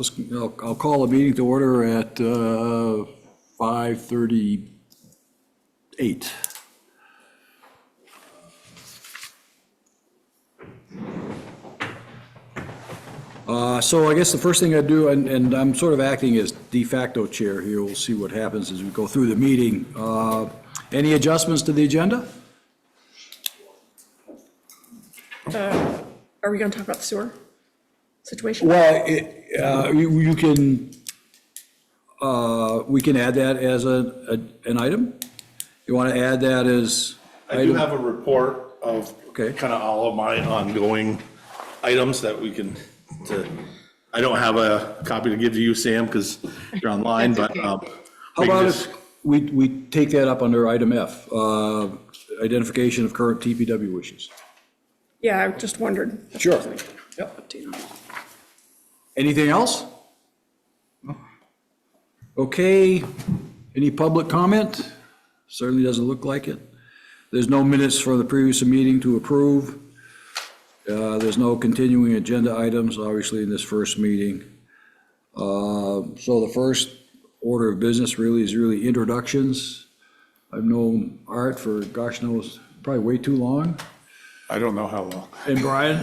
I'll call the meeting to order at 5:38. So I guess the first thing I do, and I'm sort of acting as de facto chair here, we'll see what happens as we go through the meeting. Any adjustments to the agenda? Are we going to talk about the sewer situation? Well, you can, we can add that as an item. You want to add that as? I do have a report of Okay. kind of all of my ongoing items that we can, I don't have a copy to give to you, Sam, because you're online, but. How about if we take that up under item F, identification of current TPW issues? Yeah, I just wondered. Sure. Yep. Anything else? Okay, any public comment? Certainly doesn't look like it. There's no minutes for the previous meeting to approve. There's no continuing agenda items, obviously, in this first meeting. So the first order of business really is introductions. I've known Art for, gosh knows, probably way too long. I don't know how long. And Brian,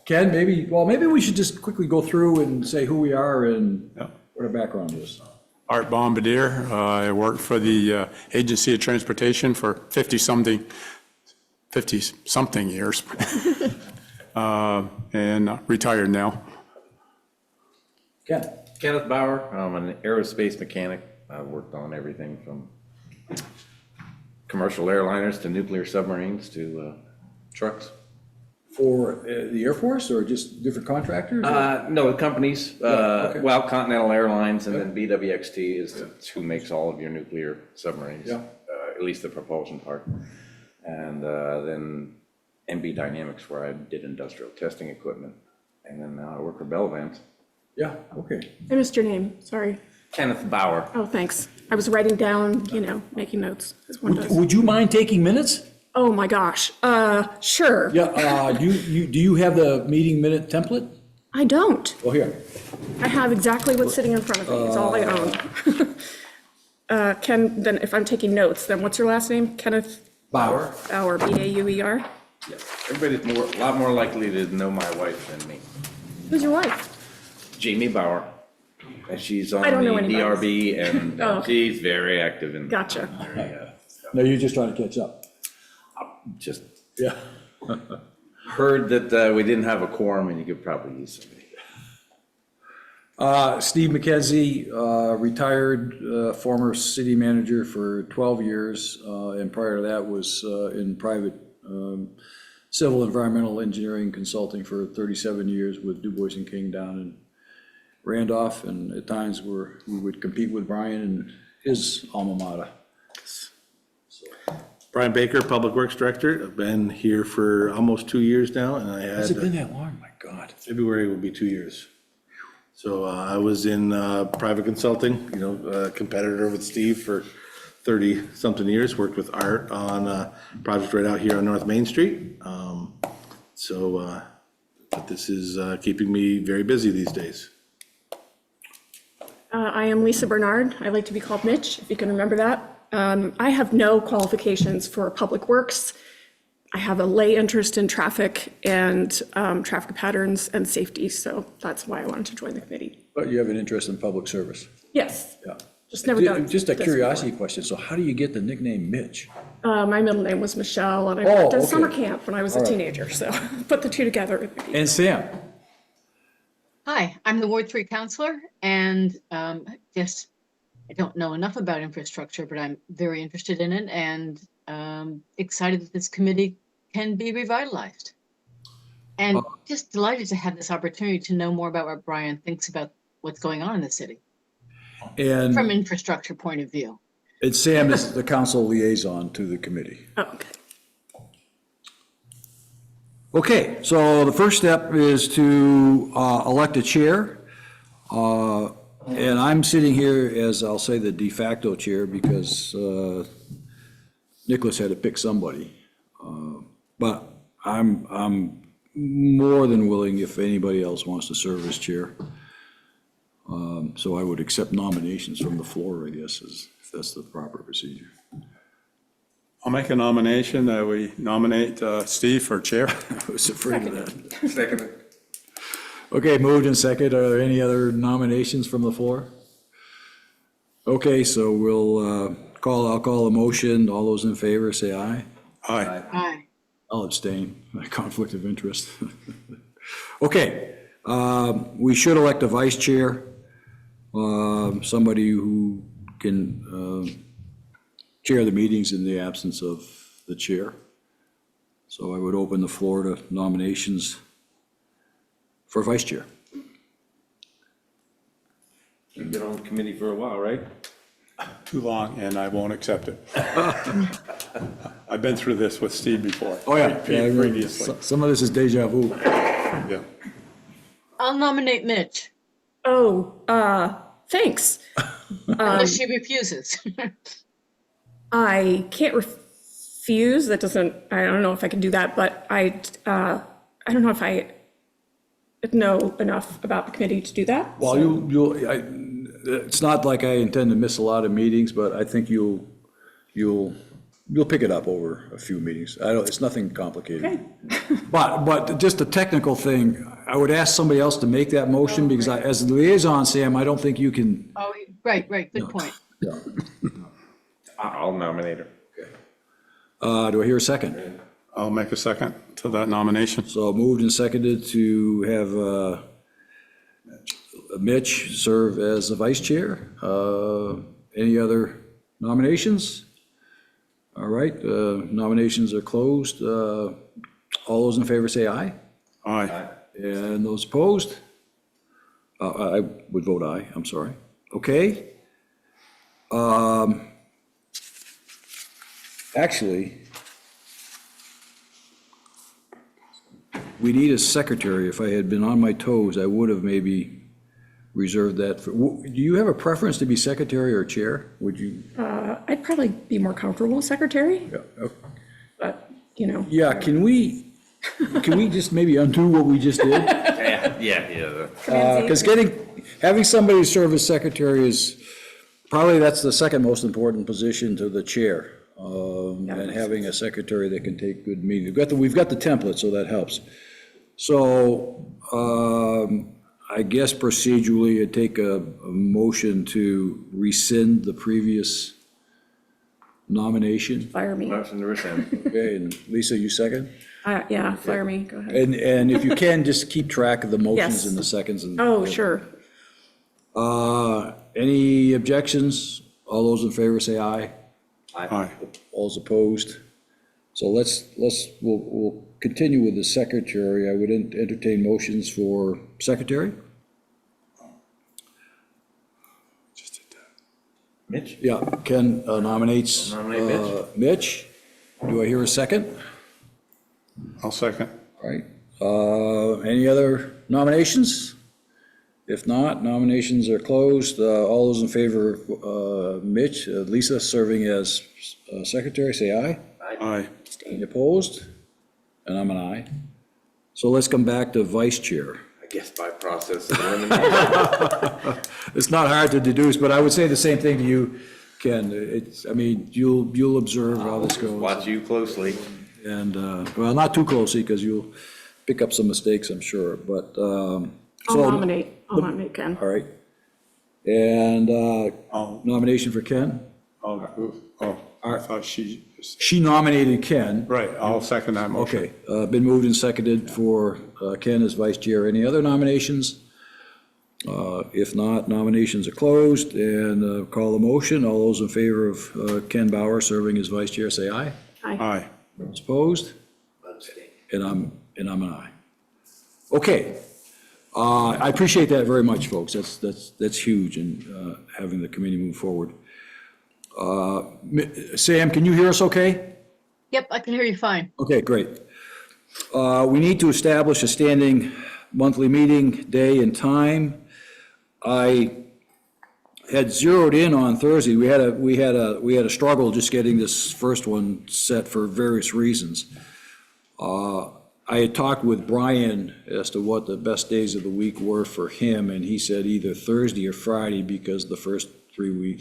Ken, maybe we should just quickly go through and say who we are and what our background is. Art Bombardier. I worked for the Agency of Transportation for 50-something years. And retired now. Ken? Kenneth Bauer, I'm an aerospace mechanic. I've worked on everything from commercial airliners to nuclear submarines to trucks. For the Air Force or just different contractors? No, companies, okay. well, Continental Airlines and then BWXT is who makes all of your nuclear submarines, Yeah. At least the propulsion part. And then MB Dynamics, where I did industrial testing equipment. And then now I work for Bell Vans. Yeah, okay. I missed your name, sorry. Kenneth Bauer. Oh, thanks. I was writing down, making notes, as one does. Would you mind taking minutes? Oh, my gosh. Sure. Yeah, do you have the meeting minute template? I don't. Oh, here. I have exactly what's sitting in front of me. It's all I own. Ken, then if I'm taking notes, then what's your last name? Kenneth Bauer. Bauer, B-A-U-E-R? Yes. Everybody's a lot more likely to know my wife than me. Who's your wife? Jamie Bauer. And she's on I don't the know anybody. DRB and Oh, okay. she's very active in. Gotcha. No, you're just trying to catch up. Just Yeah. heard that we didn't have a quorum and you could probably use somebody. Steve McKenzie, retired former city manager for 12 years, and prior to that was in private civil environmental engineering consulting for 37 years with Du Bois and King down in Randolph, and at times we would compete with Brian and his alma mater. Brian Baker, Public Works Director. I've been here for almost 2 years now, and I Has it had, been that long? My God. February will be 2 years. So I was in private consulting, competitor with Steve for 30-something years, worked with Art on a project right out here on North Main Street. But this is keeping me very busy these days. I am Lisa Bernard. I like to be called Mitch, if you can remember that. I have no qualifications for public works. I have a lay interest in traffic and traffic patterns and safety, so that's why I wanted to join the committee. But you have an interest in public service. Yes, Yeah. just never done. Just a this curiosity question. So how do you get the nickname Mitch? before. My middle name was Michelle, and I worked at okay. summer camp when I was a All right. teenager, so put the two together. And Sam? Hi, I'm the Ward 3 counselor, and just, I don't know enough about infrastructure, but I'm very interested in it and excited that this committee can be revitalized. And just delighted to have this opportunity to know more about what Brian thinks about what's going on in the city And from an infrastructure point of view. Sam is the council liaison to the committee. Oh, okay. Okay, so the first step is to elect a chair. And I'm sitting here as, I'll say, the de facto chair because Nicholas had to pick somebody. But I'm more than willing if anybody else wants to serve as chair. So I would accept nominations from the floor, I guess, if that's the proper procedure. I'll make a nomination that we nominate Steve for chair. I was afraid of that. Second. Okay, moved and second. Are there any other nominations from the floor? Okay, so I'll call a motion. All those in favor, say aye. Aye. Aye. I'll abstain, my conflict of interest. Okay, we should elect a vice chair, somebody who can chair the meetings in the absence of the chair. So I would open the floor to nominations for vice chair. You've been on the committee for a while, right? Too long, and I won't accept it. I've been through this with Steve before. Oh, yeah. Previously, Some of this is deja vu. yeah. I'll nominate Mitch, Oh, thanks. unless she refuses. I can't refuse. I don't know if I can do that, but I don't know if I know enough about the committee to do that. Well, it's not like I intend to miss a lot of meetings, but I think you'll pick it up over a few meetings. It's nothing complicated. Okay. But just a technical thing, I would ask somebody else to make that motion because as the liaison, Sam, I don't think you can. Oh, right, good point. I'll nominate her. Do I hear a second? I'll make a second to that nomination. So moved and seconded to have Mitch serve as the vice chair. Any other nominations? All right, nominations are closed. All those in favor say aye. Aye. And those opposed? I would vote aye, I'm sorry. Okay. Actually, we need a secretary. If I had been on my toes, I would have maybe reserved that for, do you have a preference to be secretary or chair? Would you? I'd probably be more comfortable with secretary, Yeah, but, you know. yeah, can we just maybe undo what we just did? Yeah. Because having somebody serve as secretary is, probably that's the second most important position to the chair. And having a secretary that can take good meetings. We've got the template, so that helps. So I guess procedurally, it'd take a motion to rescind the previous nomination. Fire me. Motion to rescind. Okay, and Lisa, you second? Yeah, fire me, go ahead. And if you can, just keep track of the motions Yes. and the seconds. And Oh, sure. Any objections? All those in favor say aye. Aye. All those opposed? So we'll continue with the secretary. I would entertain motions for secretary. Just did that. Mitch? Yeah, Ken nominates. Nominate Mitch. Mitch. Do I hear a second? I'll second. All right. Any other nominations? If not, nominations are closed. All those in favor of Mitch, Lisa serving as secretary, say aye. Aye. Any opposed? And I'm an aye. So let's come back to vice chair. I guess by process of elimination. It's not hard to deduce, but I would say the same thing to you, Ken. You'll observe how this goes. Watch you closely. And, well, not too closely, because you'll pick up some mistakes, I'm sure, but, I'll so, nominate Ken. all right. And Oh, nomination for Ken? I thought She nominated Ken. right, I'll second that motion. Okay, been moved and seconded for Ken as vice chair. Any other nominations? If not, nominations are closed, and call the motion. All those in favor of Ken Bauer serving as vice chair, say aye. Aye. Those opposed? And I'm an aye. Okay. I appreciate that very much, folks. That's huge in having the committee move forward. Sam, can you hear us okay? Yep, I can hear you fine. Okay, great. We need to establish a standing monthly meeting day and time. I had zeroed in on Thursday. We had a struggle just getting this first one set for various reasons. I had talked with Brian as to what the best days of the week were for him, and he said either Thursday or Friday, because the first 3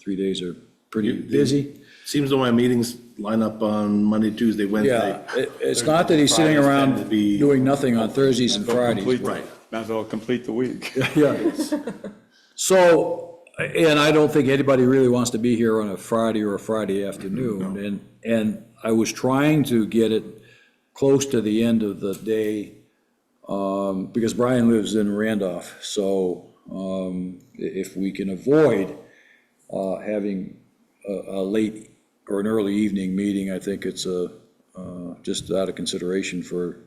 days are pretty busy. Seems that my meetings line up on Monday, Tuesday, Wednesday. Yeah, it's not that he's sitting Fridays tend around to be- doing nothing on Thursdays and Fridays. Complete- Might as well complete the week. Yeah. So, and I don't think anybody really wants to be here on a Friday or a Friday afternoon. And I was trying to get it close to the end of the day, because Brian lives in Randolph. So if we can avoid having a late or an early evening meeting, I think it's just out of consideration for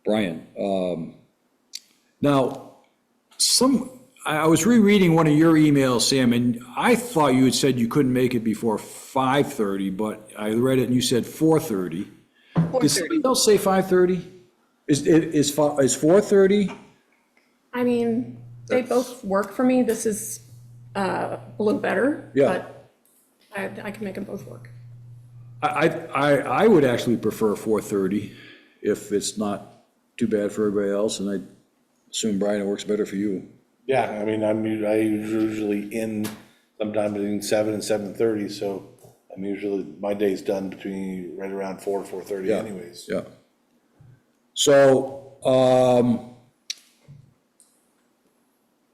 Brian. Now, I was rereading one of your emails, Sam, and I thought you had said you couldn't make it before 5:30, but I read it and you said 4:30. Did somebody else say 5:30? Is 4:30? I mean, they both work for me. This is a little better. Yeah. But I can make them both work. I would actually prefer 4:30 if it's not too bad for everybody else, and I assume, Brian, it works better for you. Yeah, I mean, I usually in sometime between 7 and 7:30, so I'm usually, my day's done between right around 4 to 4:30 Yeah, anyways. Yeah. So,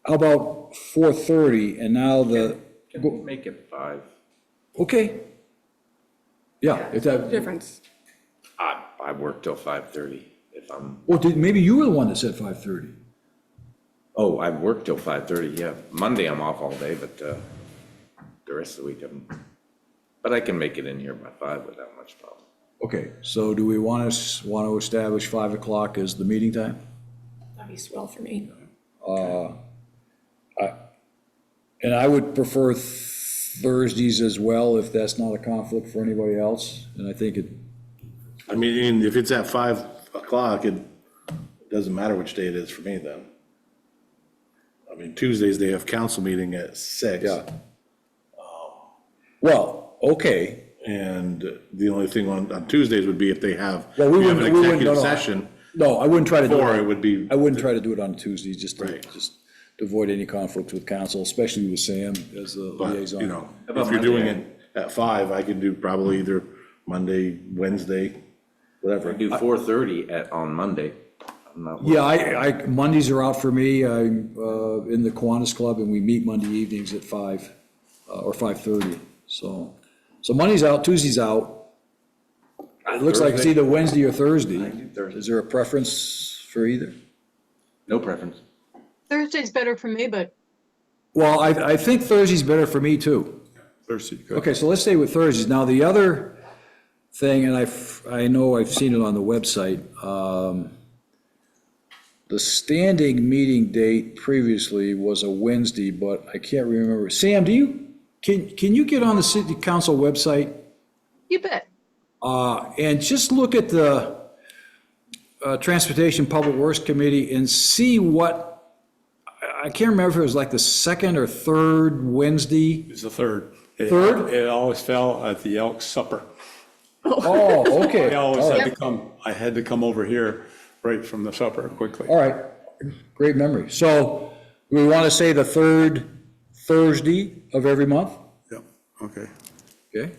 how about 4:30, and now Can we make it 5? okay. Yeah, if that, Difference. I work till 5:30 if I'm, well, maybe you were the one that said 5:30. oh, I work till 5:30, yeah. Monday I'm off all day, but the rest of the week but I can make it in here by 5 without much problem. Okay, so do we want to establish 5 o'clock as the meeting time? That'd be swell for me. And I would prefer Thursdays as well, if that's not a conflict for anybody else, and I think it, I mean, if it's at 5 o'clock, it doesn't matter which day it is for me then. I mean, Tuesdays, they have council meeting at 6. yeah. Well, okay. And the only thing on Tuesdays would be if they have, Well, we we have an wouldn't, executive no. session, No, I wouldn't try to do or it. it would be, I wouldn't try to do it on Tuesdays, just Right. to avoid any conflicts with council, especially with Sam as the but, liaison. you know, How about if you're doing Monday? it at 5, I could do probably either Monday, Wednesday, whatever. Do 4:30 on Monday. I'm not. Yeah, Mondays are out for me. I'm in the Kiwanis Club, and we meet Monday evenings at 5 or 5:30. So Monday's out, Tuesday's out. It looks like it's Thursday? either Wednesday or Thursday. I do Thursday. Is there a preference for either? No preference. Thursday's better for me, but Well, I think Thursday's better for me, too. Thursday, good. Okay, so let's stay with Thursdays. Now, the other thing, and I know I've seen it on the website, the standing meeting date previously was a Wednesday, but I can't remember. Sam, can you get on the city council website you bet. and just look at the Transportation Public Works Committee and see what, I can't remember if it was like the second or third Wednesday. It's the 3rd. Third? It always fell at the Elks Supper. Oh, okay. I had to come over here right from the supper quickly. All right, great memory. So we want to say the third Thursday of every month? Yep, okay. Okay.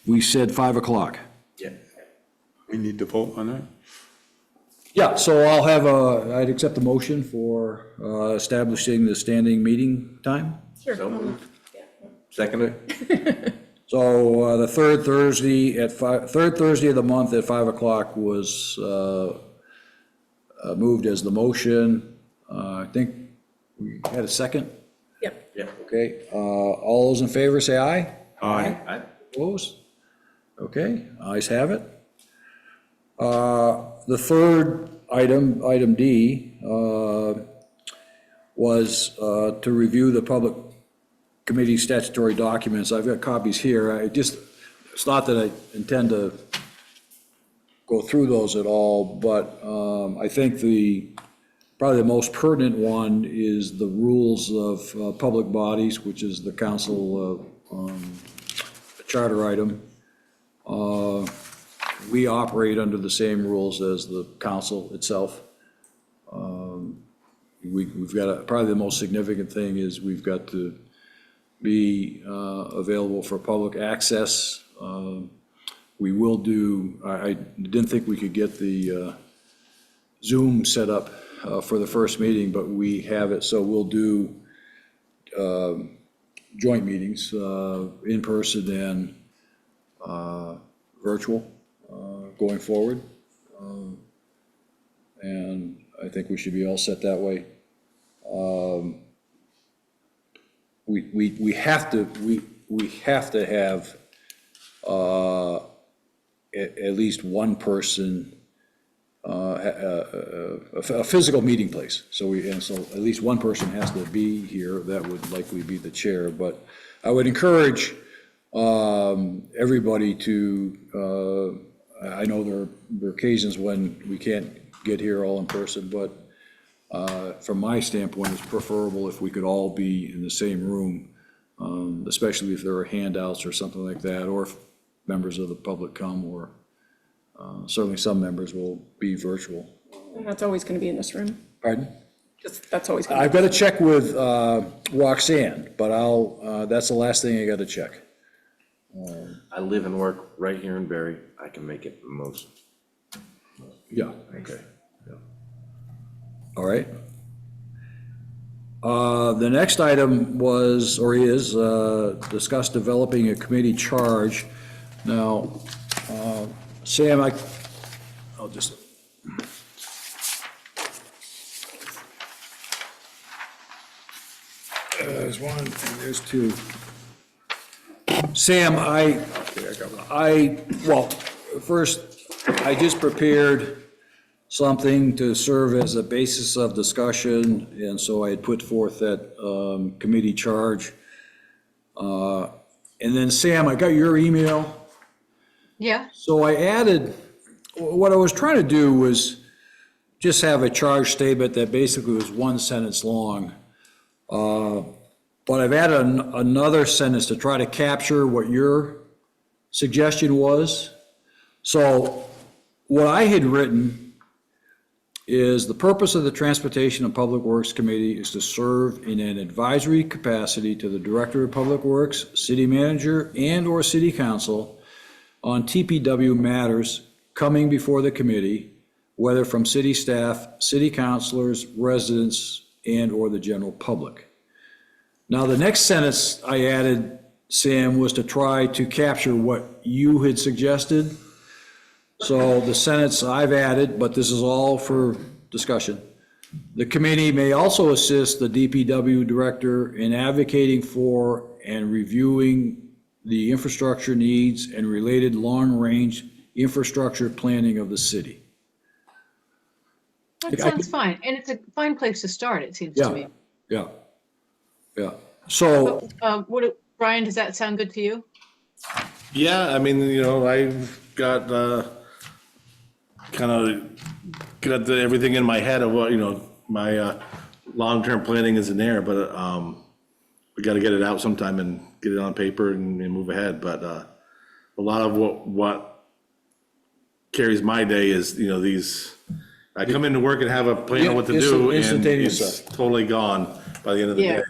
We said 5 o'clock. Yeah. We need to vote on that? Yeah, so I'd accept the motion for establishing the standing meeting time. Sure. So moved. Second it? So the third Thursday of the month at 5 o'clock was moved as the motion. I think we had a second. Yep. Yeah. Okay, all those in favor say aye. Aye. Opposed? Okay, ayes have it. The third item D, was to review the public committee statutory documents. I've got copies here. It's not that I intend to go through those at all, but I think probably the most pertinent one is the rules of public bodies, which is the council charter item. We operate under the same rules as the council itself. We've got, probably the most significant thing is we've got to be available for public access. We will do, I didn't think we could get the Zoom set up for the first meeting, but we have it, so we'll do joint meetings, in person and virtual, going forward. And I think we should be all set that way. We have to have at least one person, a physical meeting place. So at least one person has to be here. That would likely be the chair, but I would encourage everybody to, I know there are occasions when we can't get here all in person, but from my standpoint, it's preferable if we could all be in the same room, especially if there are handouts or something like that, or if members of the public come, or certainly some members will be virtual. And that's always going to be in this room. Pardon? That's always going to I've got to check with Roxanne, but that's the last thing I got to check. I live and work right here in Barre. I can make it most. Yeah, Okay. Yeah. all right. The next item was, or is, discuss developing a committee charge. Now, Sam, I'll just. There's one and there's two. Sam, well, first, I just prepared something to serve as a basis of discussion, and so I had put forth that committee charge. And then, Sam, I got your email. Yeah, So I added, what I was trying to do was just have a charge statement that basically was one sentence long. But I've added another sentence to try to capture what your suggestion was. So what I had written is the purpose of the Transportation and Public Works Committee is to serve in an advisory capacity to the Director of Public Works, City Manager, and/or City Council on TPW matters coming before the committee, whether from city staff, city councilors, residents, and/or the general public. Now, the next sentence I added, Sam, was to try to capture what you had suggested. So the sentence I've added, but this is all for discussion. The committee may also assist the DPW director in advocating for and reviewing the infrastructure needs and related long-range infrastructure planning of the city. that sounds fine. And it's a fine place to start, it seems to me. Yeah. So, Brian, does that sound good to you? Yeah, I mean, I've got kind of everything in my head of what, my long-term planning is in there, but we got to get it out sometime and get it on paper and move ahead. But a lot of what carries my day is, these, I come into work and have a plan of what to do, and Instantaneous it's stuff. totally gone by the end of the Yeah. day.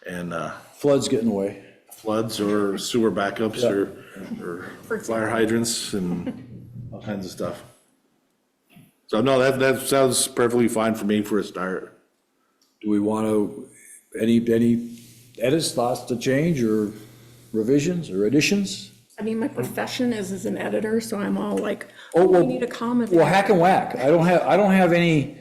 And floods getting away. floods or sewer backups or fire hydrants and all kinds of stuff. So no, that sounds perfectly fine for me for a start. Do we want to, any edits, thoughts to change, or revisions or additions? I mean, my profession is as an editor, so I'm all like, Oh, oh, well- we need a comma. Well, there. hack and whack. I don't have any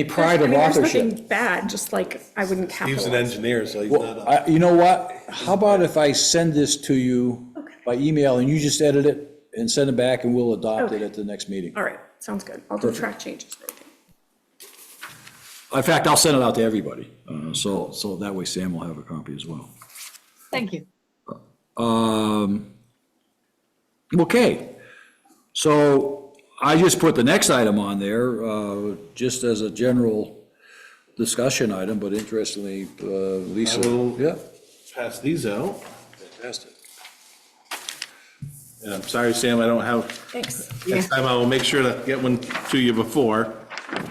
pride of There's authorship. nothing bad, just like I wouldn't He's capitalize. an engineer, so he's Well, not. you know what? How about if I send this to you by email and you just edit it and send it back, and we'll adopt it Okay. at the next meeting? All right, sounds good. I'll do track changes for everything. In fact, I'll send it out to everybody, so that way Sam will have a copy as well. Thank you. Okay, so I just put the next item on there, just as a general discussion item, but interestingly, Lisa. I will- Yeah, Pass these out. fantastic. And I'm sorry, Sam, I don't have, Thanks. next time I will make sure to get one to you before,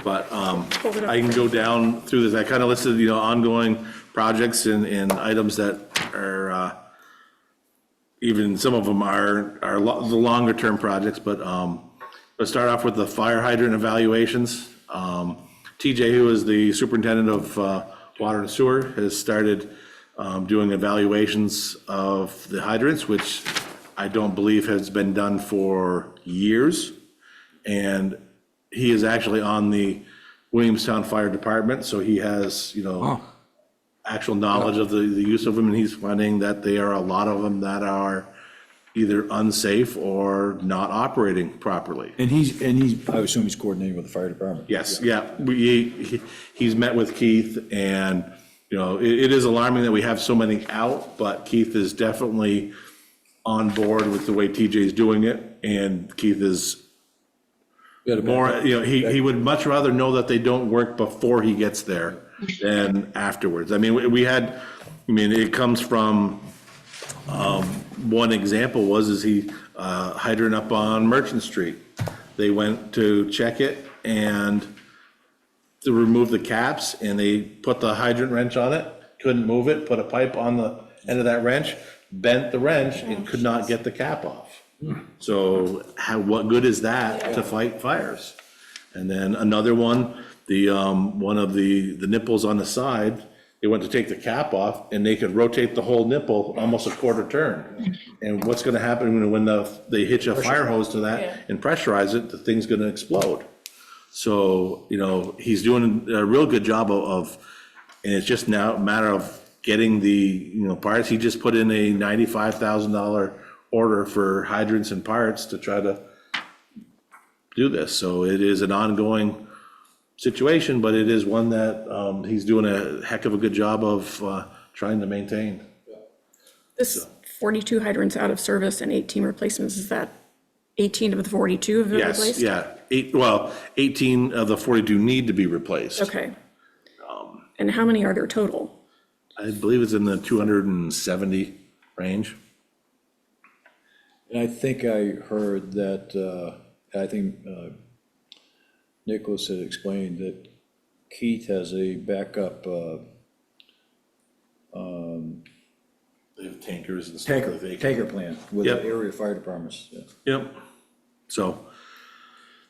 but Hold it up. I can go down through this. I kind of listed, ongoing projects and items that are, even some of them are the longer term projects, but let's start off with the fire hydrant evaluations. TJ, who is the superintendent of water and sewer, has started doing evaluations of the hydrants, which I don't believe has been done for years. And he is actually on the Williamstown Fire Department, so he has, actual knowledge of the use of them, and he's finding that there are a lot of them that are either unsafe or not operating properly. And he's, I assume he's coordinating with the fire department. Yes, yeah, he's met with Keith, and, it is alarming that we have so many out, but Keith is definitely on board with the way TJ is doing it, and Keith is Yeah, the more, he would much rather know that they don't work before he gets there than afterwards. I mean, it comes from, one example is he, hydrant up on Merchant Street. They went to check it and to remove the caps, and they put the hydrant wrench on it, couldn't move it, put a pipe on the end of that wrench, bent the wrench, and could not get the cap off. So what good is that to fight fires? And then another one, one of the nipples on the side, they went to take the cap off, and they could rotate the whole nipple almost a quarter turn. And what's gonna happen when they hitch a fire hose to that and pressurize it, the thing's gonna explode. So, he's doing a real good job of, and it's just now a matter of getting the, parts. He just put in a $95,000 order for hydrants and parts to try to do this. So it is an ongoing situation, but it is one that he's doing a heck of a good job of trying to maintain. This 42 hydrants out of service and 18 replacements, is that 18 of the 42 have been Yes, replaced? yeah. 18 of the 42 need to be replaced. Okay. And how many are there total? I believe it's in the 270 range. And I think I heard that, I think Nicholas had explained that Keith has a backup They have tankers and stuff. that they can- tanker plan with the Yep. area fire departments. Yeah. Yep. So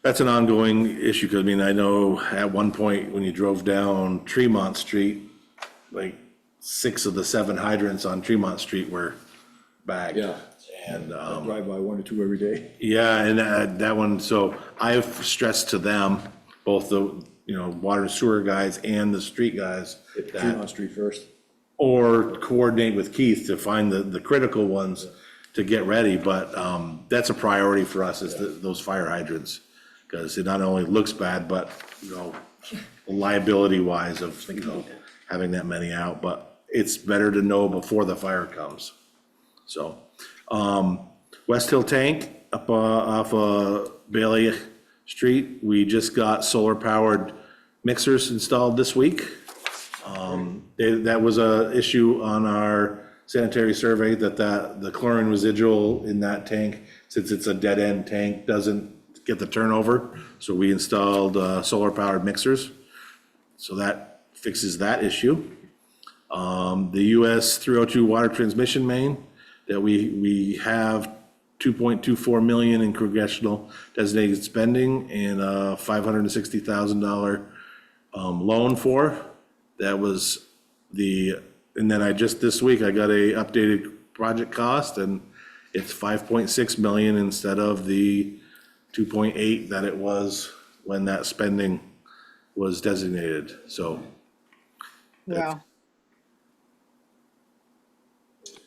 that's an ongoing issue, because I know at one point when you drove down Tremont Street, like 6 of the 7 hydrants on Tremont Street were bagged. Yeah. And, I drive by 1 or 2 every day. yeah, and that one, so I've stressed to them, both the, water and sewer guys and the street guys, Hit that, Tremont Street first. or coordinate with Keith to find the critical ones to get ready, but that's a priority for us, is those fire hydrants, because it not only looks bad, but, liability wise of, having that many out, but it's better to know before the fire comes. So, West Hill Tank up off Bailey Street, we just got solar powered mixers installed this week. That was a issue on our sanitary survey, that the chlorine residual in that tank, since it's a dead end tank, doesn't get the turnover. So we installed solar powered mixers. So that fixes that issue. The US 302 water transmission main, that we have 2.24 million in congressional designated spending and a $560,000 loan for. That was and then this week I got a updated project cost, and it's 5.6 million instead of the 2.8 that it was when that spending was designated, so. Wow.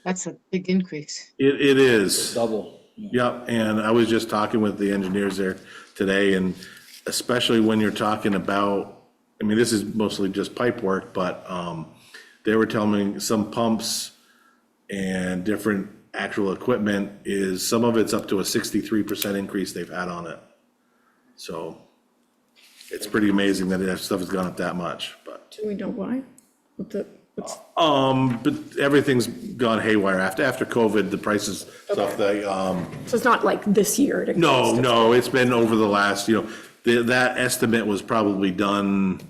That's a big increase. It is. Double. Yep, and I was just talking with the engineers there today, and especially when you're talking about, this is mostly just pipe work, but they were telling me some pumps and different actual equipment some of it's up to a 63% increase they've had on it. So it's pretty amazing that that stuff has gone up that much, but. Do we know why? What's But everything's gone haywire after COVID, the prices, stuff, so it's not like this year? it increased. no, it's been over the last, that estimate was probably done,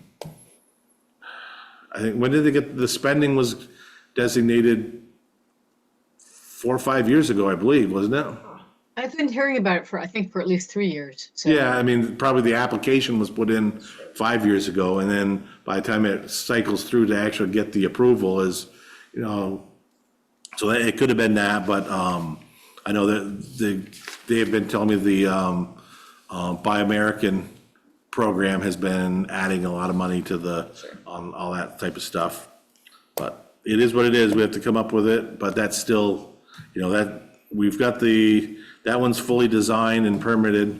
I think, when did they get, the spending was designated 4 or 5 years ago, I believe, wasn't it? I've been hearing about it for, I think, for at least 3 years. So Yeah, I mean, probably the application was put in 5 years ago, and then by the time it cycles through to actually get the approval is, so it could have been that, but I know that they have been telling me the Buy American program has been adding a lot of money to on all that type of stuff. But it is what it is, we have to come up with it, but that's still, that, we've got that one's fully designed and permitted.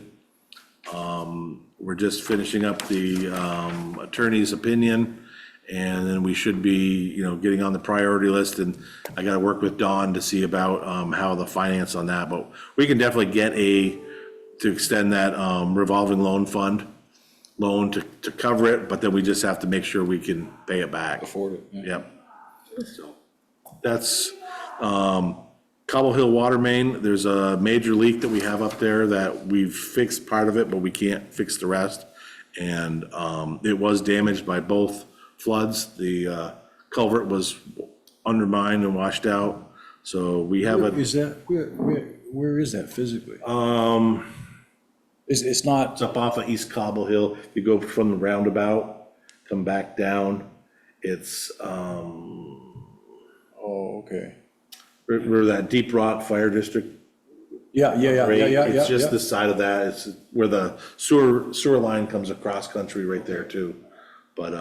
We're just finishing up the attorney's opinion, and then we should be, getting on the priority list, and I gotta work with Dawn to see about how the finance on that, but we can definitely get to extend that revolving loan to cover it, but then we just have to make sure we can pay it back. Afford it, yeah. Yep. So that's Cobble Hill Water Main. There's a major leak that we have up there that we've fixed part of it, but we can't fix the rest. And it was damaged by both floods. The culvert was undermined and washed out. So we have Where a, is that, where is that physically? It's not, it's up off of East Cobble Hill. You go from the roundabout, come back down. It's, oh, okay. where that Deep Rock Fire District. Yeah. It's just the side of that, it's where the sewer line comes across country right there too. But,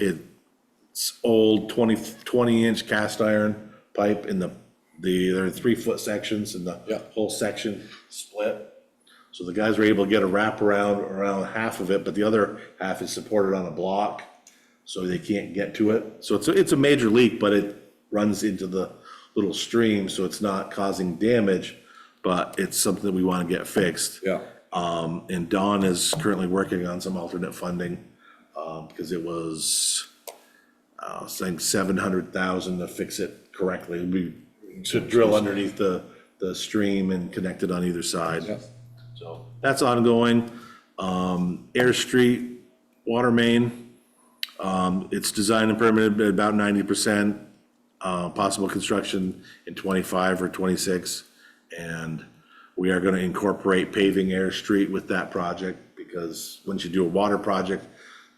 it's old 20-inch cast iron pipe in there are 3-foot sections and the Yeah. whole section split. So the guys were able to get a wraparound around half of it, but the other half is supported on a block, so they can't get to it. So it's a major leak, but it runs into the little stream, so it's not causing damage, but it's something that we want to get fixed. Yeah. And Dawn is currently working on some alternate funding, because it was, I think 700,000 to fix it correctly. We should drill underneath the stream and connect it on either side. Yeah. So that's ongoing. Air Street Water Main, it's designed and permitted at about 90%. Possible construction in 25 or 26. And we are gonna incorporate paving Air Street with that project, because once you do a water project,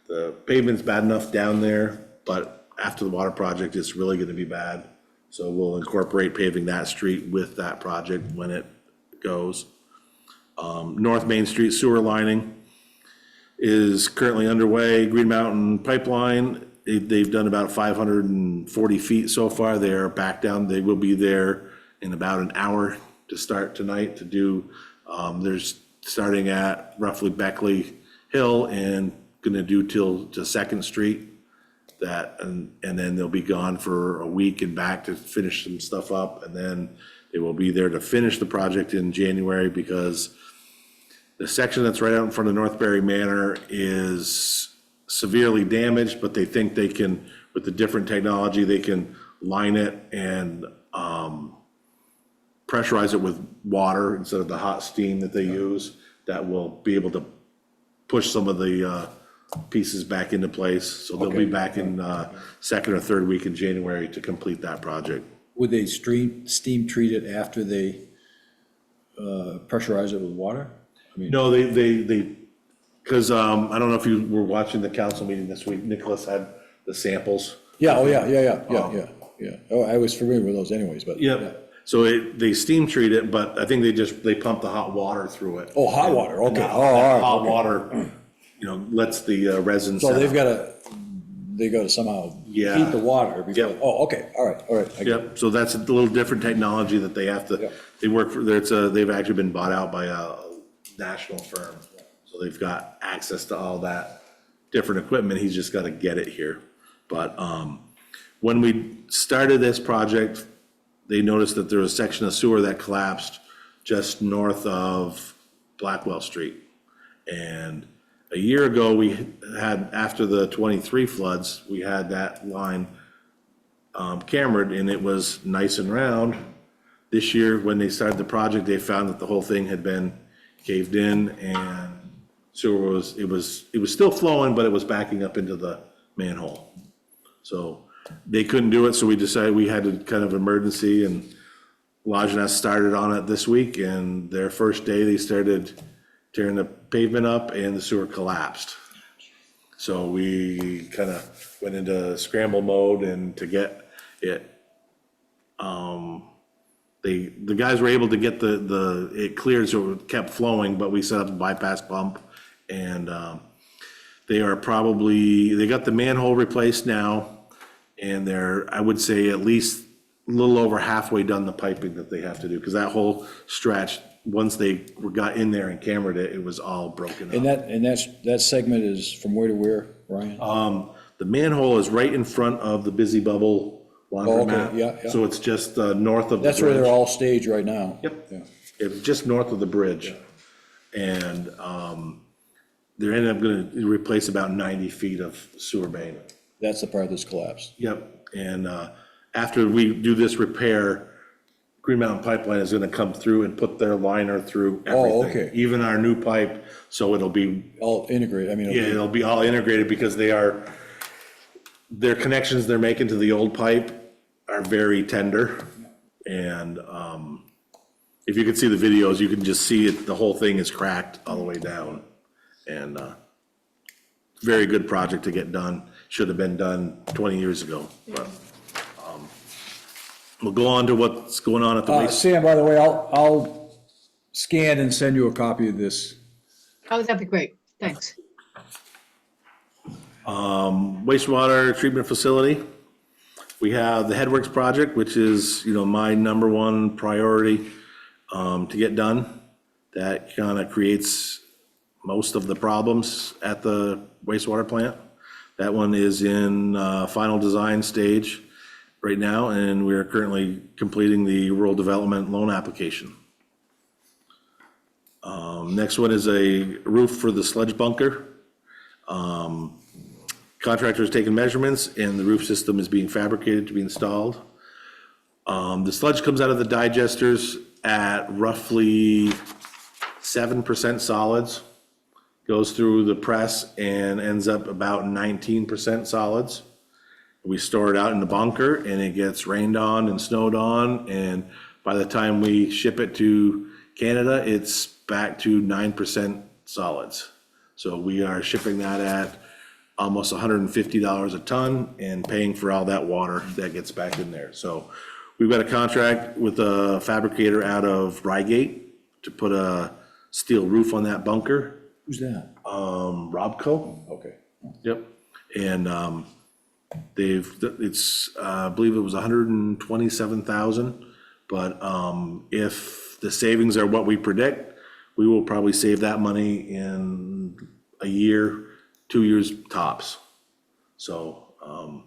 the pavement's bad enough down there, but after the water project, it's really gonna be bad. So we'll incorporate paving that street with that project when it goes. North Main Street sewer lining is currently underway. Green Mountain Pipeline, they've done about 540 feet so far. They're back down. They will be there in about an hour to start tonight to do. There's starting at roughly Beckley Hill and gonna do till to Second Street. And then they'll be gone for a week and back to finish some stuff up. And then they will be there to finish the project in January, because the section that's right out in front of Northbury Manor is severely damaged, but they think they can, with the different technology, they can line it and pressurize it with water instead of the hot steam that they use. That will be able to push some of the pieces back into place. So they'll be back in second or third week in January to complete that project. Would they steam treat it after they pressurize it with water? I mean, No, because I don't know if you were watching the council meeting this week, Nicholas had the samples. yeah, oh, yeah. Oh, I was familiar with those anyways, but. Yeah, so they steam treat it, but I think they pump the hot water through it. Oh, hot water, And okay. that Oh, all right, hot okay. water, lets the resin. So settle. they gotta somehow Yeah. heat the water before, Yep. oh, okay, all right. I get it. Yep, so that's a little different technology that they have to, Yep. they work for, they've actually been bought out by a national firm. So they've got access to all that different equipment, he's just gotta get it here. But, when we started this project, they noticed that there was a section of sewer that collapsed just north of Blackwell Street. And a year ago, we had, after the 23 floods, we had that line cambered, and it was nice and round. This year, when they started the project, they found that the whole thing had been caved in, and sewer it was still flowing, but it was backing up into the manhole. So they couldn't do it, so we decided we had to kind of emergency, and Lajeunesse started on it this week, and their first day, they started tearing the pavement up, and the sewer collapsed. So we kind of went into scramble mode, and to get it, the guys were able to get it cleared, so it kept flowing, but we set up a bypass pump, and they got the manhole replaced now, and they're, I would say, at least a little over halfway done the piping that they have to do, because that whole stretch, once they got in there and cambered it, it was all broken And up. that segment is from where to where, Ryan? The manhole is right in front of the Busy Bubble laundromat. yeah. So it's just north of the That's where they're bridge. all staged right now. Yep. Yeah. It's just north of the bridge. And they're ended up gonna replace about 90 feet of sewer main. That's the part that's collapsed. Yep, and after we do this repair, Green Mountain Pipeline is gonna come through and put their liner through Oh, everything. okay. Even our new pipe, so it'll be, All integrated, I mean, yeah, it'll be all integrated, because their connections they're making to the old pipe are very tender. And if you can see the videos, you can just see it, the whole thing is cracked all the way down. And very good project to get done, should have been done 20 years ago, but we'll go on to what's going on at the waste. Sam, by the way, I'll scan and send you a copy of this. Oh, that'd be great. Thanks. Wastewater treatment facility. We have the Headworks project, which is, my number one priority to get done. That kind of creates most of the problems at the wastewater plant. That one is in final design stage right now, and we are currently completing the rural development loan application. Next one is a roof for the sludge bunker. Contractor has taken measurements, and the roof system is being fabricated to be installed. The sludge comes out of the digesters at roughly 7% solids, goes through the press and ends up about 19% solids. We store it out in the bunker, and it gets rained on and snowed on, and by the time we ship it to Canada, it's back to 9% solids. So we are shipping that at almost $150 a ton and paying for all that water that gets back in there. So we've got a contract with a fabricator out of Rygate to put a steel roof on that bunker. Who's that? Robco. Okay. Yep. And I believe it was 127,000. But if the savings are what we predict, we will probably save that money in a year, 2 years tops. So I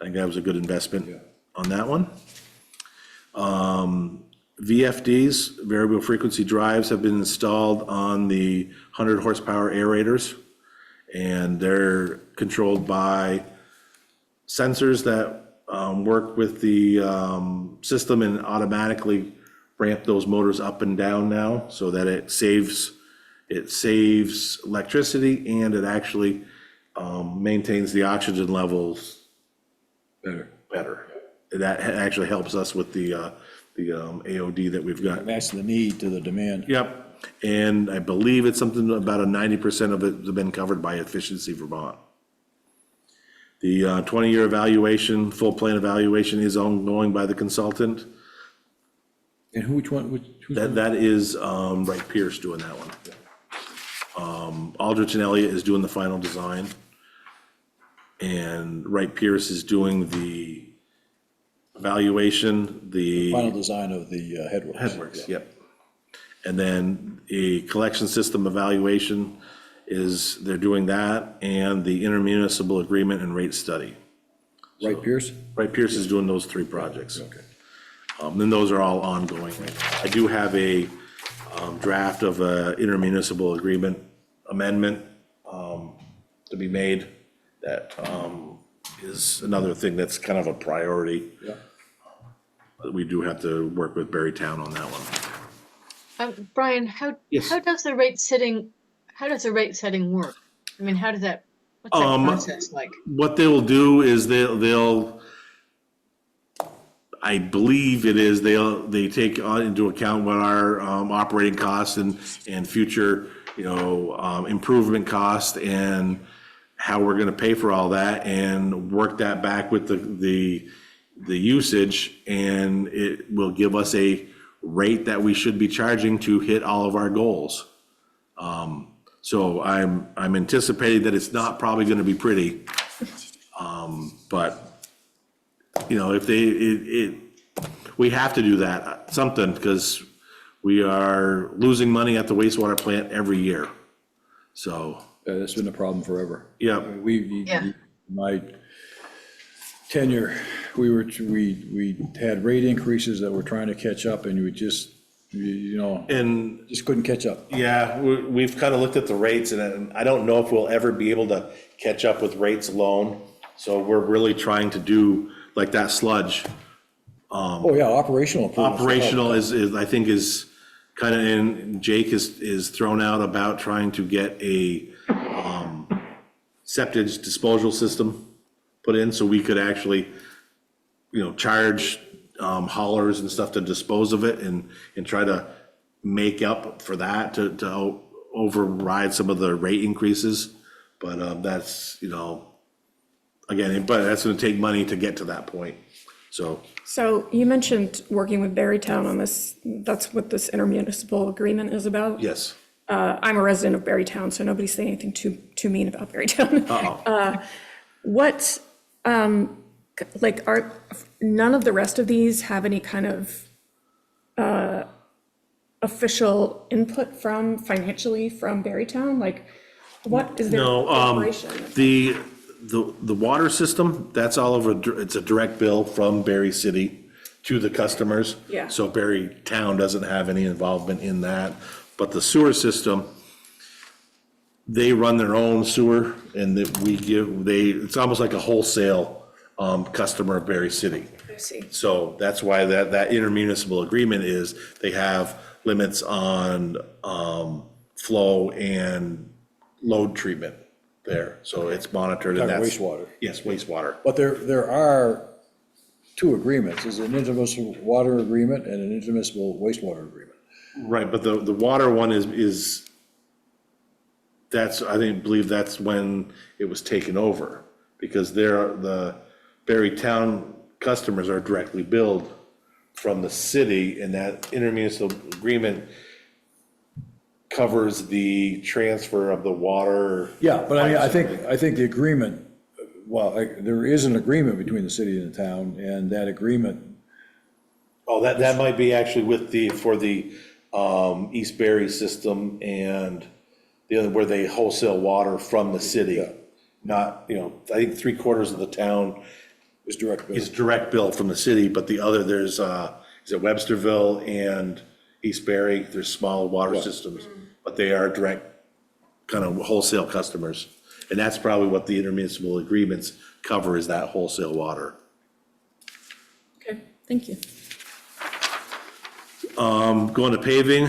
think that was a good investment on that one. VFDs, variable frequency drives, have been installed on the 100 horsepower aerators, and they're controlled by sensors that work with the system and automatically ramp those motors up and down now, so that it saves electricity, and it actually maintains the oxygen levels better. That actually helps us with the AOD that we've got. Match the need to the demand. Yep, and I believe it's something about 90% of it has been covered by Efficiency Vermont. The 20-year evaluation, full plan evaluation is ongoing by the consultant. And which one? That is Wright Pierce doing that one. Aldrich and Elliott is doing the final design, and Wright Pierce is doing the evaluation, the Final design of the headworks. headworks, yep. And then a collection system evaluation they're doing that, and the intermunicipal agreement and rate study. Right, Pierce? Wright Pierce is doing those three projects. Okay. And those are all ongoing right now. I do have a draft of a intermunicipal agreement amendment to be made. That is another thing that's kind of a priority. Yeah. But we do have to work with Berrytown on that one. Brian, Yes. how does the rate setting work? I mean, what's that process like? What they will do is they'll I believe it is, they take into account what our operating costs and future, improvement costs and how we're gonna pay for all that and work that back with the usage, and it will give us a rate that we should be charging to hit all of our goals. So I'm anticipating that it's not probably gonna be pretty. But if we have to do that, something, because we are losing money at the wastewater plant every year. So, That's been a problem forever. yeah, Yeah. My tenure, we had rate increases that we're trying to catch up, and we just, and just couldn't catch up. yeah, we've kind of looked at the rates, and I don't know if we'll ever be able to catch up with rates alone. So we're really trying to do like that sludge. Oh, yeah, operational improvements. Operational is I think is kind of, and Jake is thrown out about trying to get a septic disposal system put in so we could actually, charge haulers and stuff to dispose of it and try to make up for that to override some of the rate increases. But that's, again, but that's gonna take money to get to that point, so. So you mentioned working with Barrytown on this. That's what this intermunicipal agreement is about? Yes. I'm a resident of Barrytown, so nobody's saying anything too mean about Barrytown. What, none of the rest of these have any kind of official input financially from Barrytown? Like, what is their No, operation? the water system, that's all over, it's a direct bill from Berry City to the customers. Yeah. So Berry Town doesn't have any involvement in that. But the sewer system, they run their own sewer and that it's almost like a wholesale customer of Berry City. I see. So that's why that intermunicipal agreement is, they have limits on flow and load treatment there. So it's monitored and Talking that's. wastewater. Yes, wastewater. But there are two agreements. There's an intermunicipal water agreement and an intermunicipal wastewater agreement. Right, but the water one is that's, believe that's when it was taken over. Because the Berry Town customers are directly billed from the city, and that intermunicipal agreement covers the transfer of the water. Yeah, but I think the agreement, there is an agreement between the city and the town, and that agreement, Oh, that might be actually for the East Berry system and the other, where they wholesale water from the city. Not, I think 3/4 of the town is direct bill. is direct bill from the city, but the other, there's, is it Websterville and East Berry, there's small water systems, but they are direct kind of wholesale customers. And that's probably what the intermunicipal agreements cover, is that wholesale water. Okay, thank you. Going to paving,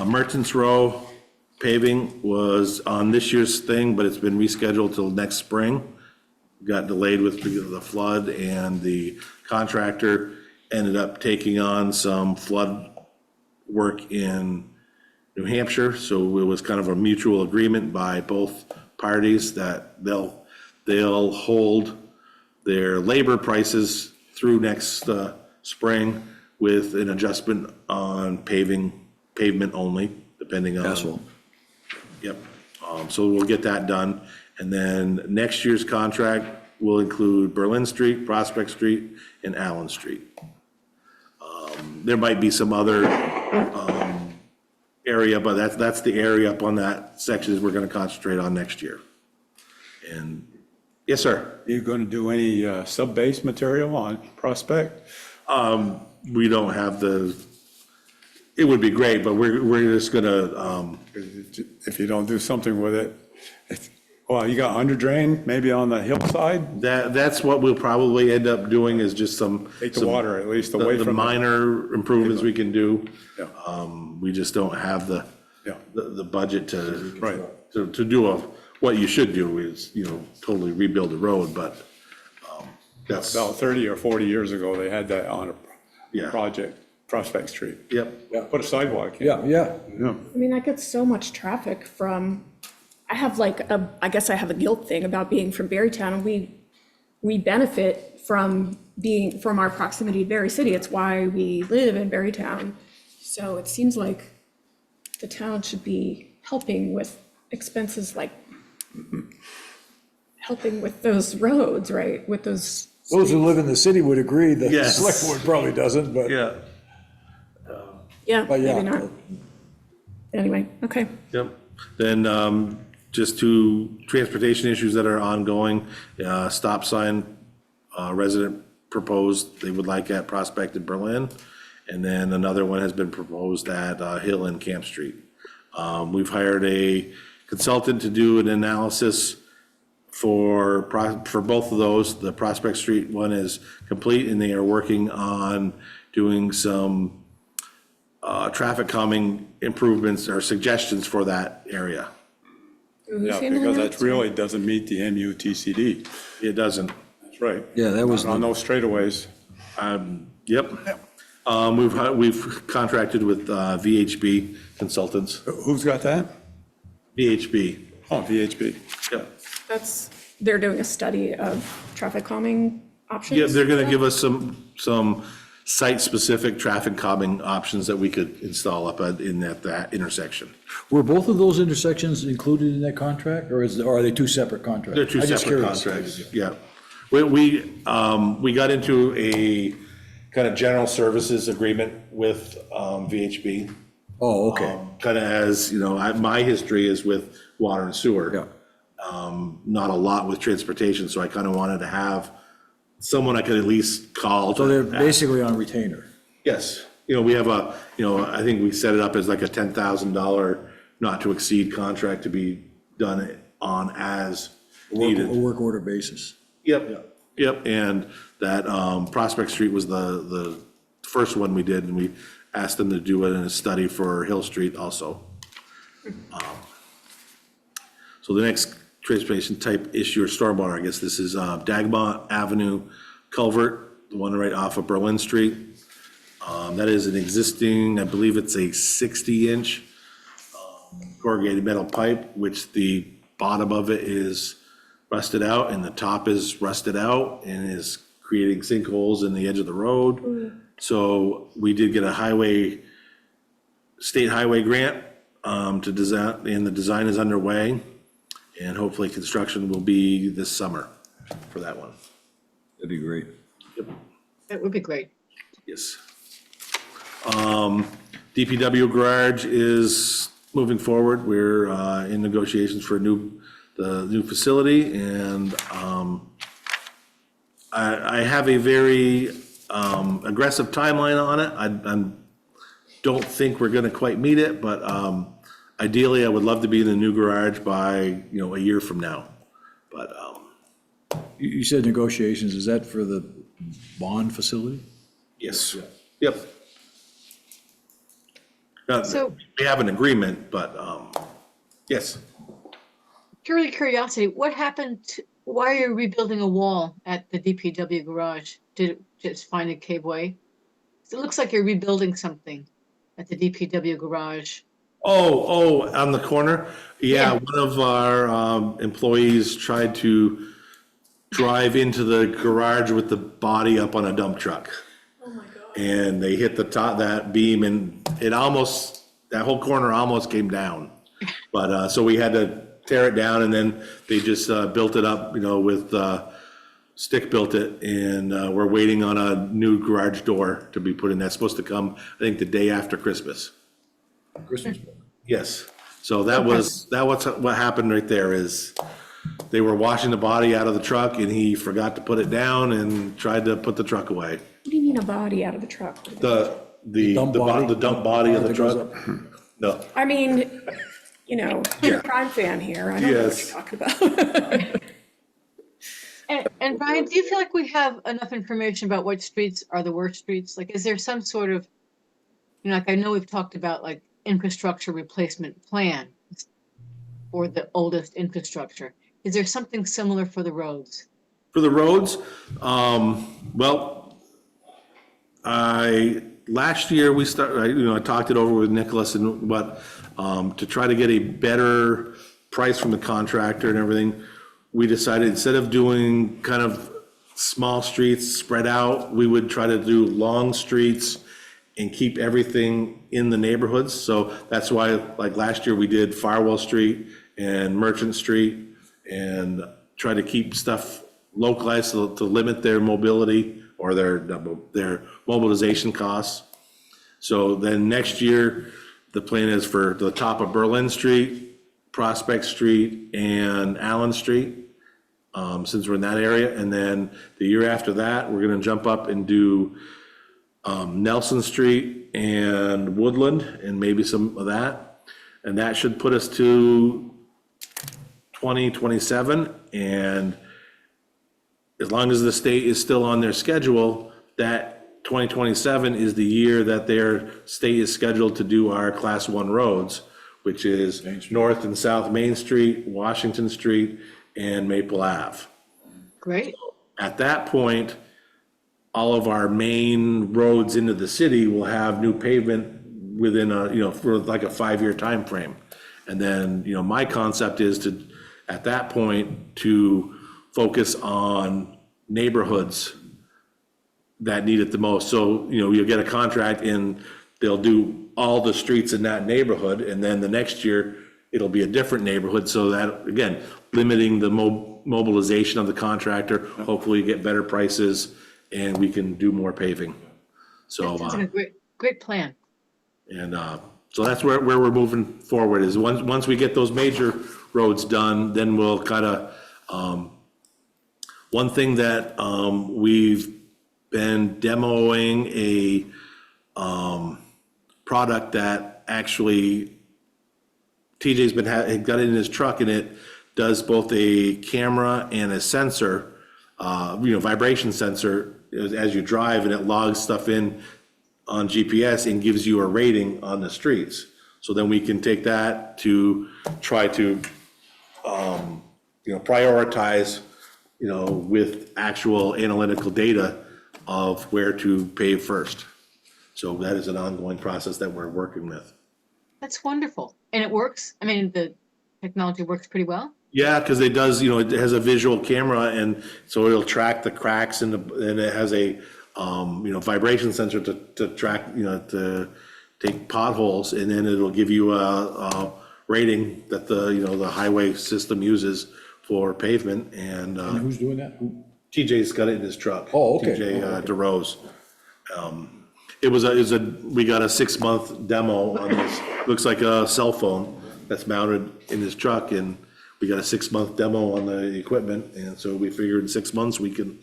Merchants Row paving was on this year's thing, but it's been rescheduled till next spring. Got delayed with the flood, and the contractor ended up taking on some flood work in New Hampshire, so it was kind of a mutual agreement by both parties that they'll hold their labor prices through next spring with an adjustment on pavement only, depending on. Asphalt. Yep, so we'll get that done, and then next year's contract will include Berlin Street, Prospect Street, and Allen Street. There might be some other area, but that's the area up on that section we're gonna concentrate on next year. And, yes, sir. You going to do any sub-base material on Prospect? We don't have it would be great, but we're just gonna, If you don't do something with it, well, you got under drain, maybe on the hillside, that's what we'll probably end up doing is just take the water at least away the from it. minor improvements we can do. Yeah. We just don't have Yeah. the budget Right. to do what you should do is, totally rebuild the road, but that's, About 30 or 40 years ago, they had that on a Yeah. project, Prospect Street. yep. Put a sidewalk in. Yeah, yeah. Yeah. I mean, I get so much traffic from, I have I guess I have a guilt thing about being from Berrytown, and we benefit from our proximity to Berry City. It's why we live in Berrytown. So it seems like the town should be helping with expenses like helping with those roads, right? With those. Those who live in the city would agree, the Yes. select board probably doesn't, but. Yeah, Yeah, But maybe yeah. not. Anyway, okay. yep. Then, just two transportation issues that are ongoing, stop sign, resident proposed they would like at Prospect in Berlin. And then another one has been proposed at Hill and Camp Street. We've hired a consultant to do an analysis for both of those. The Prospect Street one is complete, and they are working on doing some traffic calming improvements or suggestions for that area. Who's Yeah, handling because that? that really doesn't meet the MUTCD. It doesn't, That's right. Yeah, that was, On those straightaways. yep. We've contracted with VHB Consultants, Who's got that? VHB, Oh, VHB. yep. They're doing a study of traffic calming options? Yeah, they're gonna give us some site-specific traffic calming options that we could install up in that intersection. were both of those intersections included in that contract, or are they two separate contracts? They're two I'm just separate curious. contracts, yeah. We got into a kind of general services agreement with VHB. Oh, okay. Kind of as, my history is with water and sewer. Yeah. Not a lot with transportation, so I kind of wanted to have someone I could at least call. So they're to- basically on retainer. Yes, we have I think we set it up as like a $10,000 not to exceed contract to be done on as A needed. work order basis. Yep, and that Prospect Street was the first one we did, and we asked them to do it in a study for Hill Street also. So the next transportation type issue or stormwater, I guess this is Dagmont Avenue culvert, the one right off of Berlin Street. That is an existing, I believe it's a 60-inch corrugated metal pipe, which the bottom of it is rusted out and the top is rusted out and is creating sinkholes in the edge of the road. So we did get a state highway grant to design, and the design is underway. And hopefully construction will be this summer for that one. That'd be great. That would be great. Yes. DPW garage is moving forward. We're in negotiations for the new facility, and I have a very aggressive timeline on it. I don't think we're gonna quite meet it, but ideally, I would love to be in the new garage by, a year from now. But You said negotiations, is that for the bond facility? yes, yep. So- We have an agreement, but yes. Purely curiosity, what happened, why are you rebuilding a wall at the DPW garage? Did it just find a cave way? It looks like you're rebuilding something at the DPW garage. Oh, on the corner? Yeah, Yeah. one of our employees tried to drive into the garage with the body up on a dump truck. Oh, my God. And they hit the top, that beam, and that whole corner almost came down. But, so we had to tear it down, and then they just built it up, with stick built it, and we're waiting on a new garage door to be put in. That's supposed to come, I think, the day after Christmas. Christmas. Yes, so what happened right there is they were washing the body out of the truck and he forgot to put it down and tried to put the truck away. What do you mean a body out of the truck? The dump body of the that goes truck? up? No, I mean, you know, you're a crime fan here. I don't know what Yes. you're talking about. And Brian, do you feel like we have enough information about what streets are the worst streets? Like, is there some sort of, you know, like I know we've talked about like infrastructure replacement plan for the oldest infrastructure. Is there something similar for the roads? for the roads, well, last year we started, I talked it over with Nicholas and to try to get a better price from the contractor and everything, we decided instead of doing kind of small streets spread out, we would try to do long streets and keep everything in the neighborhoods. So that's why, like last year, we did Farwell Street and Merchant Street and try to keep stuff localized to limit their mobility or their mobilization costs. So then next year, the plan is for the top of Berlin Street, Prospect Street, and Allen Street, since we're in that area. And then the year after that, we're gonna jump up and do Nelson Street and Woodland, and maybe some of that. And that should put us to 2027. And as long as the state is still on their schedule, that 2027 is the year that their state is scheduled to do our Class 1 roads, which is North and South Main Street, Washington Street, and Maple Ave. Great. At that point, all of our main roads into the city will have new pavement within for like a 5-year time frame. And then, my concept is to, at that point, to focus on neighborhoods that need it the most. So, you'll get a contract and they'll do all the streets in that neighborhood, and then the next year, it'll be a different neighborhood, so that, again, limiting the mobilization of the contractor, hopefully get better prices, and we can do more paving. So, That sounds like a great plan. and so that's where we're moving forward, is once we get those major roads done, then we'll kind of, one thing that we've been demoing a product that actually TJ's got it in his truck, and it does both a camera and a sensor, vibration sensor as you drive, and it logs stuff in on GPS and gives you a rating on the streets. So then we can take that to try to, prioritize, with actual analytical data of where to pave first. So that is an ongoing process that we're working with. That's wonderful. And it works? I mean, the technology works pretty well? Yeah, because it does, it has a visual camera, and so it'll track the cracks, and it has a, vibration sensor to track, to take potholes, and then it'll give you a rating that the highway system uses for pavement, and Who's doing that? TJ's got it in his truck. Oh, okay. TJ DeRose. We got a 6-month demo on this, looks like a cell phone that's mounted in his truck, and we got a 6-month demo on the equipment, and so we figured in 6 months we can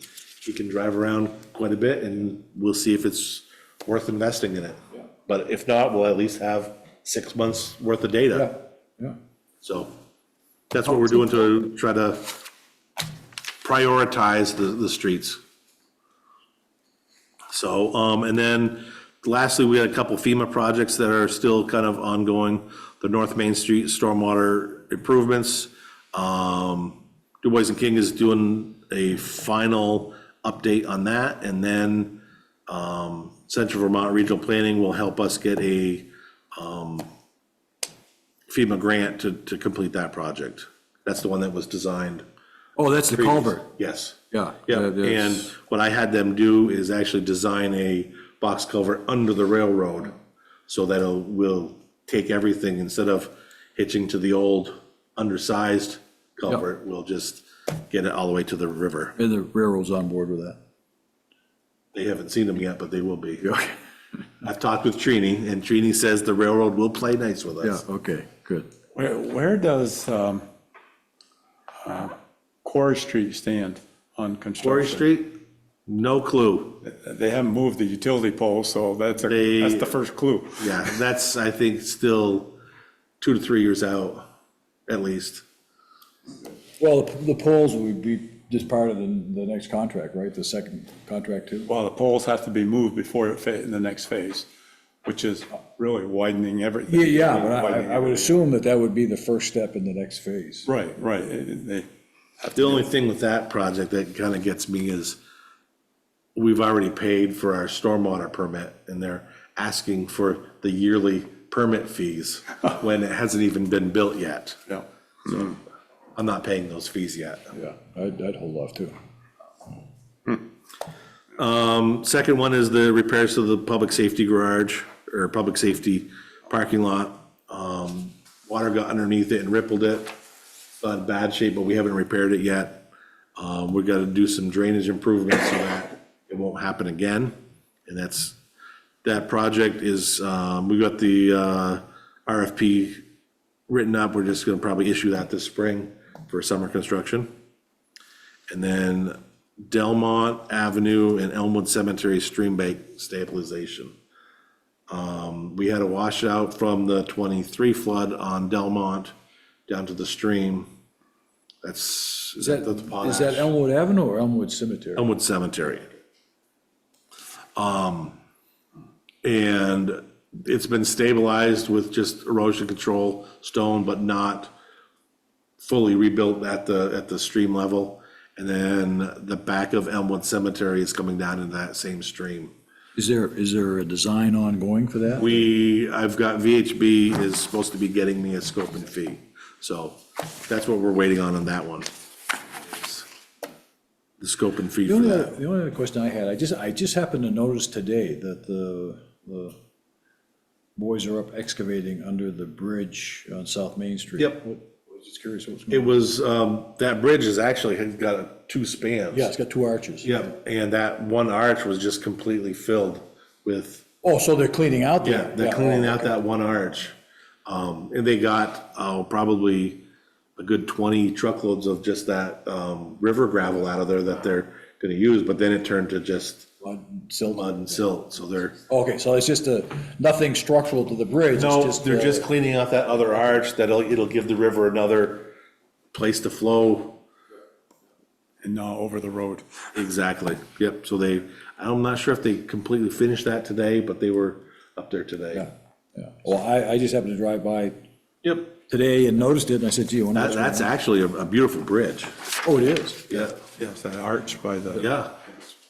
drive around quite a bit, and we'll see if it's worth investing in it. But if not, we'll at least have 6 months worth of data. Yeah. So that's what we're doing to try to prioritize the streets. So, and then lastly, we had a couple FEMA projects that are still kind of ongoing. The North Main Street stormwater improvements. Du Bois and King is doing a final update on that, and then Central Vermont Regional Planning will help us get a FEMA grant to complete that project. That's the one that was designed. Oh, that's the culvert. Yes. Yeah. Yeah, that is- and what I had them do is actually design a box culvert under the railroad, so that we'll take everything, instead of hitching to the old undersized culvert, we'll just get it all the way to the river. And the railroad's on board with that. They haven't seen them yet, but they will be. I've talked with Trini, and Trini says the railroad will play nice with Yeah, us. okay, good. Where does Quarry Street stand on construction? Quarry Street, No clue. They haven't moved the utility pole, so that's the first clue. Yeah, that's, I think, still 2 to 3 years out, at least. Well, the polls would be just part of the next contract, right? The second contract too? Well, the poles have to be moved before the next phase, which is really widening everything. Yeah, but Widening I would everything. assume that would be the first step in the next phase. Right. They have The to only thing with that project that kind of gets me is we've already paid for our stormwater permit, and they're asking for the yearly permit fees when it hasn't even been built yet. Yeah. I'm not paying those fees yet. Yeah, I'd hold off too. Second one is the repairs to the public safety garage or public safety parking lot. Water got underneath it and rippled it. It's not in bad shape, but we haven't repaired it yet. We got to do some drainage improvements so that it won't happen again. And that project is, we got the RFP written up. We're just going to probably issue that this spring for summer construction. And then Delmont Avenue and Elmwood Cemetery stream bank stabilization. We had a washout from the 23 flood on Delmont down to the stream. Is that the potash? Is that Elmwood Avenue or Elmwood Cemetery? Elmwood Cemetery. And it's been stabilized with just erosion control stone, but not fully rebuilt at the stream level. And then the back of Elmwood Cemetery is coming down into that same stream. Is there a design ongoing for that? I've got VHB is supposed to be getting me a scope and fee. So that's what we're waiting on that one. The scope and fee for that. The only other question I had, I just happened to notice today that the boys are up excavating under the bridge on South Main Street. Yep. I was just curious what was It going on. was, that bridge has actually got 2 spans. Yeah, it's got 2 arches. Yep, and that one arch was just completely filled with, Oh, so they're cleaning out the. yeah, they're cleaning out that one arch. And they got, probably a good 20 truckloads of just that, river gravel out of there that they're gonna use, but then it turned to just Mud, silt. mud and silt, so they're, Okay, so it's just nothing structural to the bridge. it's no, just, they're just cleaning out that other arch, it'll give the river another place to flow. And not over the road. Exactly, yep, so I'm not sure if they completely finished that today, but they were up there today. Yeah. Well, I just happened to drive by Yep, today and noticed it, and I said, gee, I wonder what's that's going on. actually a beautiful bridge, Oh, it is? yeah, Yes, that arch by the. yeah.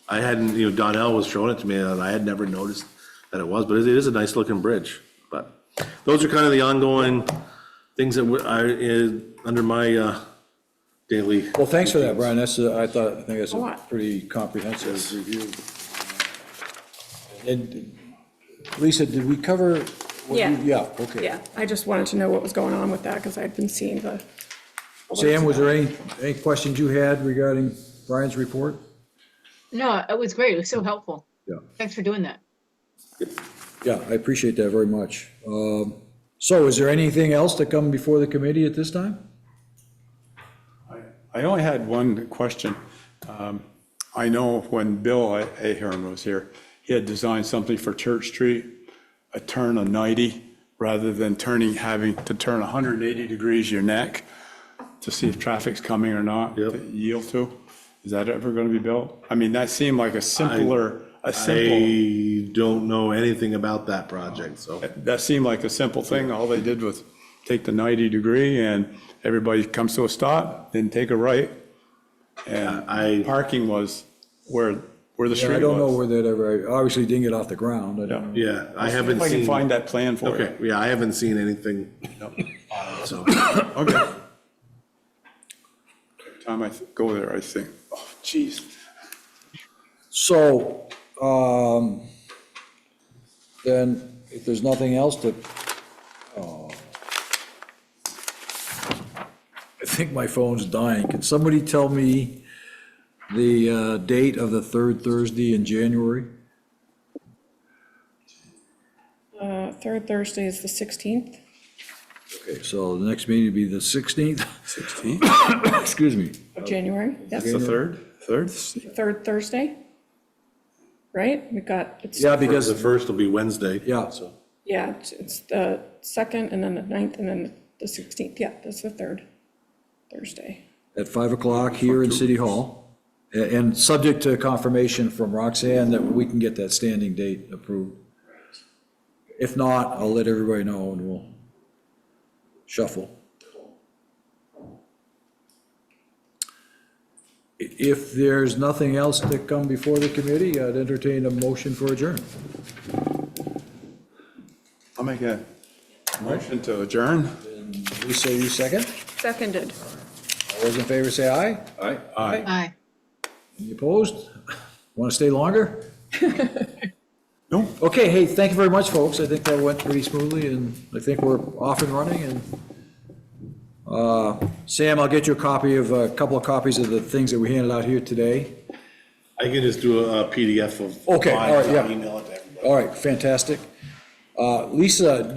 I hadn't, Donnell was showing it to me, and I had never noticed that it was, but it is a nice looking bridge. But those are kind of the ongoing things that under my daily. Well, thanks for that, Brian. I think that's A a lot. pretty comprehensive review. And Lisa, did we cover? what Yeah. Yeah, okay. Yeah, I just wanted to know what was going on with that because I'd been seeing the. Sam, was there any questions you had regarding Brian's report? No, it was great. It was so helpful. Yeah. Thanks for doing that. Yeah, I appreciate that very much. So is there anything else to come before the committee at this time? I only had one question. I know when Bill Ahern was here, he had designed something for Church Street, a turn of 90, rather than having to turn 180 degrees your neck to see if traffic's coming or not, Yep. to yield to. Is that ever going to be built? I mean, that seemed like a simple, I don't know anything about that project, so. that seemed like a simple thing. All they did was take the 90 degree and everybody comes to a stop, then take a right. And parking was where the Yeah, street was. I don't know where that ever, obviously didn't get off the ground. I don't know. Yeah, I See haven't if I can seen, find that plan for you. okay, yeah, I haven't seen anything, so. Okay. Every time I go there, I think, oh, geez. So, then, if there's nothing else to, I think my phone's dying. Can somebody tell me the date of the third Thursday in January? Third Thursday is the 16th. Okay, so the next meeting would be the 16th, 16th? excuse me. Of January. Yes, That's the third? third Thursday. right? We got, it's, Yeah, The because, first will be Wednesday. Yeah. So, yeah, it's the 2nd and then the 9th and then the 16th. Yeah, that's the 3rd Thursday. at 5 o'clock here in City Hall, and subject to confirmation from Roxanne that we can get that standing date approved. If not, I'll let everybody know and we'll shuffle. If there's nothing else to come before the committee, I'd entertain a motion for adjourn. I'll make a motion to adjourn. Lisa, you second? Seconded. All those in favor say aye. Aye. Aye. Aye. Any opposed? Want to stay longer? No, Okay, hey, thank you very much, folks. I think that went pretty smoothly, and I think we're off and running, and Sam, I'll get you a couple of copies of the things that we handed out here today. I can just do a PDF of. Okay, mine, all right, I'll yeah. Email it to everybody. All right, fantastic. Lisa,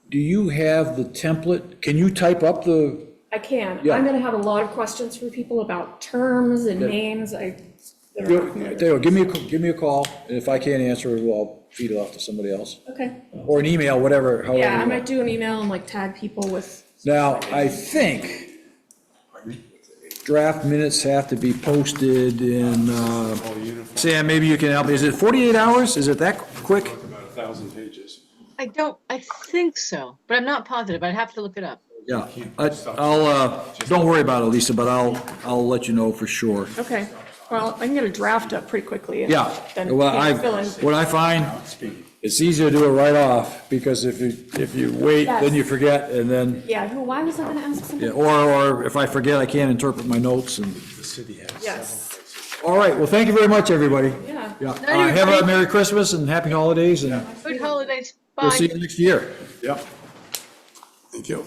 do you have the template? Can you type up the, I can. Yeah. I'm gonna have a lot of questions from people about terms and names. give me a call, and if I can't answer it, I'll feed it off to somebody else. Okay. Or an email, whatever, however. Yeah, I you might want. do an email and like tag people with, Now, I think draft minutes have to be posted in, Sam, maybe you can help me. Is it 48 hours? Is it that quick? about 1,000 pages. I think so, but I'm not positive. I'd have to look it up. Yeah, don't worry about it, Lisa, but I'll let you know for sure. okay. Well, I can get a draft up pretty quickly. and Yeah, then well, fill in. what I find, it's easier to do it right off, because if you wait, then you forget, and then, Yeah, why was I gonna ask something? yeah, or if I forget, I can't interpret my notes, and, The city has Yes, all right, well, thank you very much, everybody. yeah. Yeah, Night, have a everybody. Merry Christmas and Happy Holidays, and Good holidays. we'll Bye. see you next year. Yep. Thank you.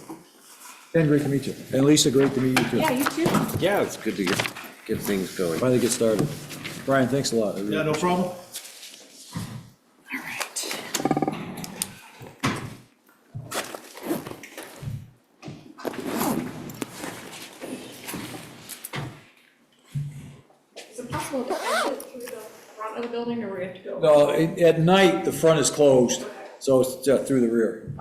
Ken, great to meet you, and Lisa, great to meet you too. Yeah, you too. Yeah, it's good to get things going. Finally get started. Brian, thanks a lot. I really- Yeah, no problem. All right. Is it possible to exit through the front of the building, or we have to go? No, at night, the front is closed, so it's through the rear.